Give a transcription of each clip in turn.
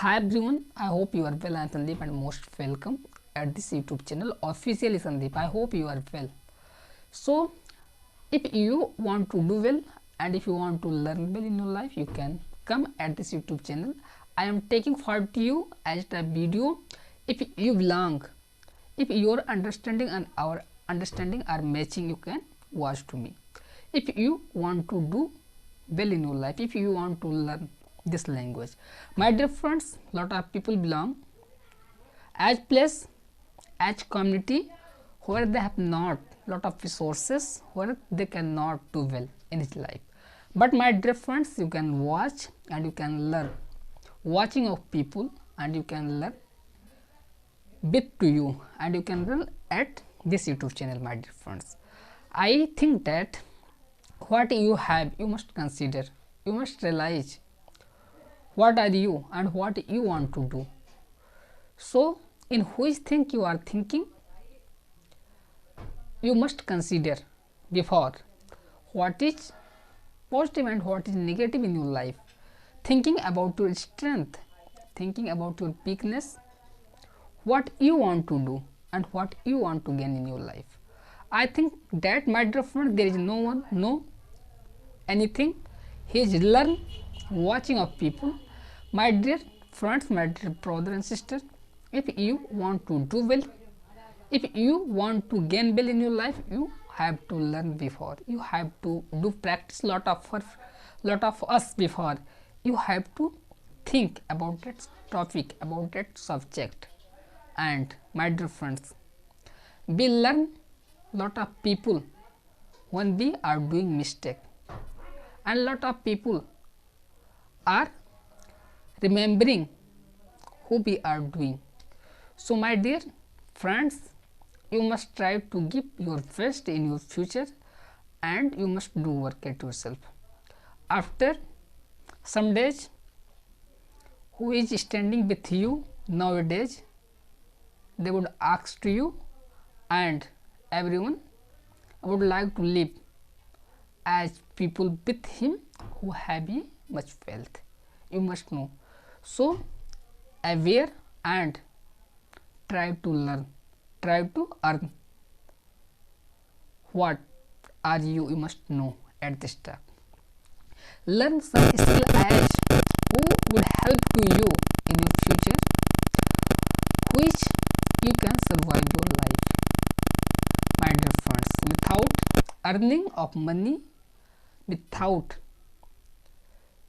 Hi everyone, I hope you are well. I am Sandeep and most welcome at this YouTube channel officially Sandeep. I hope you are well. So if you want to do well and if you want to learn well in your life, you can come at this YouTube channel. I am taking for you as a video. If you belong, if your understanding and our understanding are matching, you can watch to me. If you want to do well in your life, if you want to learn this language, my dear friends, lot of people belong as place, as community where they have not lot of resources, where they cannot do well in his life. But my dear friends, you can watch and you can learn watching of people, and you can learn bit to you, and you can learn at this YouTube channel. My dear friends, I think that what you have, you must consider, you must realize what are you and what you want to do. So in which thing you are thinking, you must consider before what is positive and what is negative in your life, thinking about your strength, thinking about your weakness, what you want to do and what you want to gain in your life. I think that, my dear friend, there is no one know anything. He is learn watching of people. My dear friends, my dear brother and sister, if you want to do well, if you want to gain well in your life, you have to learn before. You have to do practice lot of us before. You have to think about that topic, about that subject. And my dear friends, we learn lot of people when we are doing mistake, and lot of people are remembering who we are doing. So my dear friends, you must try to give your best in your future, and you must do work at yourself. After some days, who is standing with you nowadays, they would ask to you, and everyone would like to live as people with him who have much wealth. You must know. So aware and try to learn, try to earn. What are you? You must know at this time. Learn some skill as who would help to you in your future, which you can survive your life. My dear friends, without earning of money, without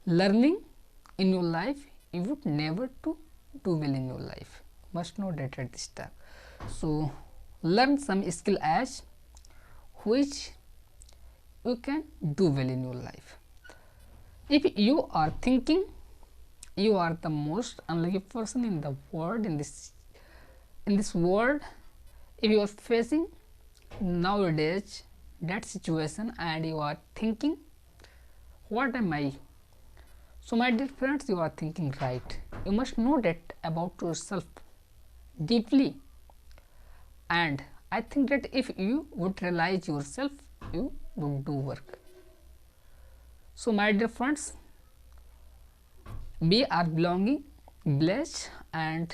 learning in your life, you would never to do well in your life. Must know that at this time. So learn some skill as which you can do well in your life. If you are thinking you are the most unlucky person in the world, in this world, if you are facing nowadays that situation and you are thinking, what am I? So my dear friends, you are thinking right. You must know that about yourself deeply, and I think that if you would realize yourself, you would do work. So my dear friends, we are belonging blessed, and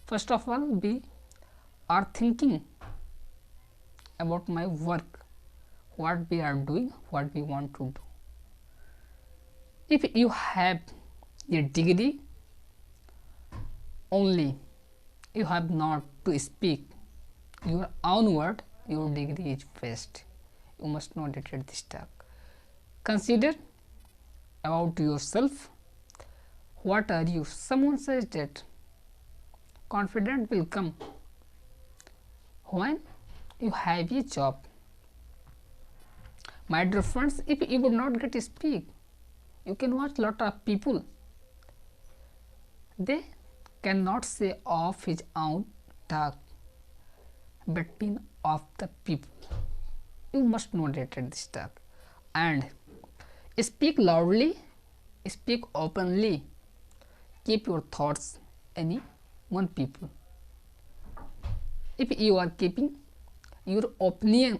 first of all we are thinking about my work, what we are doing, what we want to do. If you have a degree only, you have not to speak your own word, your degree is waste. You must know that at this time. Consider about yourself. What are you? Someone says that confidence will come when you have a job. My dear friends, if you would not get to speak, you can watch lot of people. They cannot say of his own talk, but being of the people. You must know that at this talk, and speak loudly, speak openly. Keep your thoughts any one people. If you are keeping your opinion,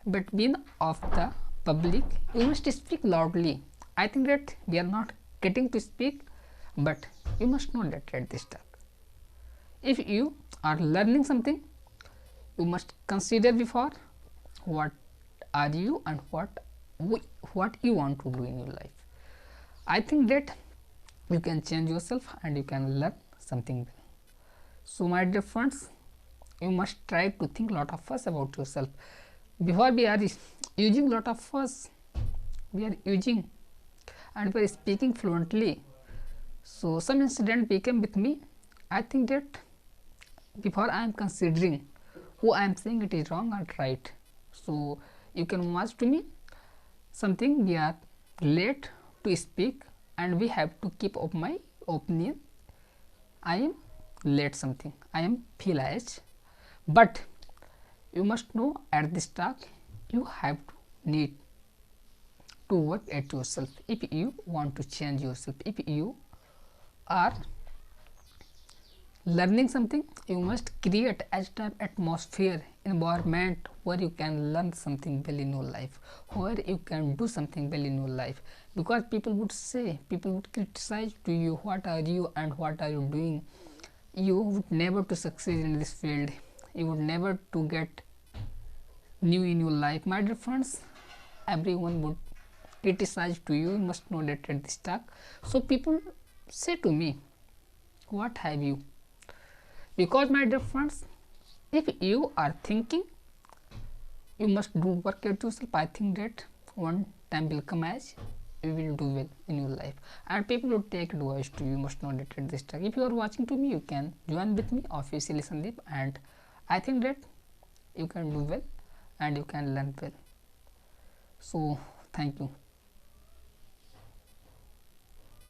but being of the public, you must speak loudly. I think that we are not getting to speak, but you must know that at this time. If you are learning something, you must consider before what are you and what you want to do in your life. I think that you can change yourself and you can learn something well. So my dear friends, you must try to think lot of first about yourself. Before we are using lot of first, we are using and we are speaking fluently. So some incident became with me. I think that before I am considering who I am saying it is wrong or right. So you can watch to me something we are late to speak and we have to keep up my opinion. I am late something. I am feel as, but you must know at this talk you have to need to work at yourself. If you want to change yourself, if you are learning something, you must create a type atmosphere, environment where you can learn something well in your life, where you can do something well in your life. Because people would say, people would criticize to you, what are you and what are you doing? You would never to succeed in this field. You would never to get new in your life. My dear friends, everyone would criticize to you. You must know that at this talk. So people say to me, what have you? Because my dear friends, if you are thinking, you must do work at yourself. I think that one time will come as you will do well in your life and people will take advice to you. You must know that at this time. If you are watching to me, you can join with me officially Sandeep, and I think that you can do well and you can learn well. So thank you.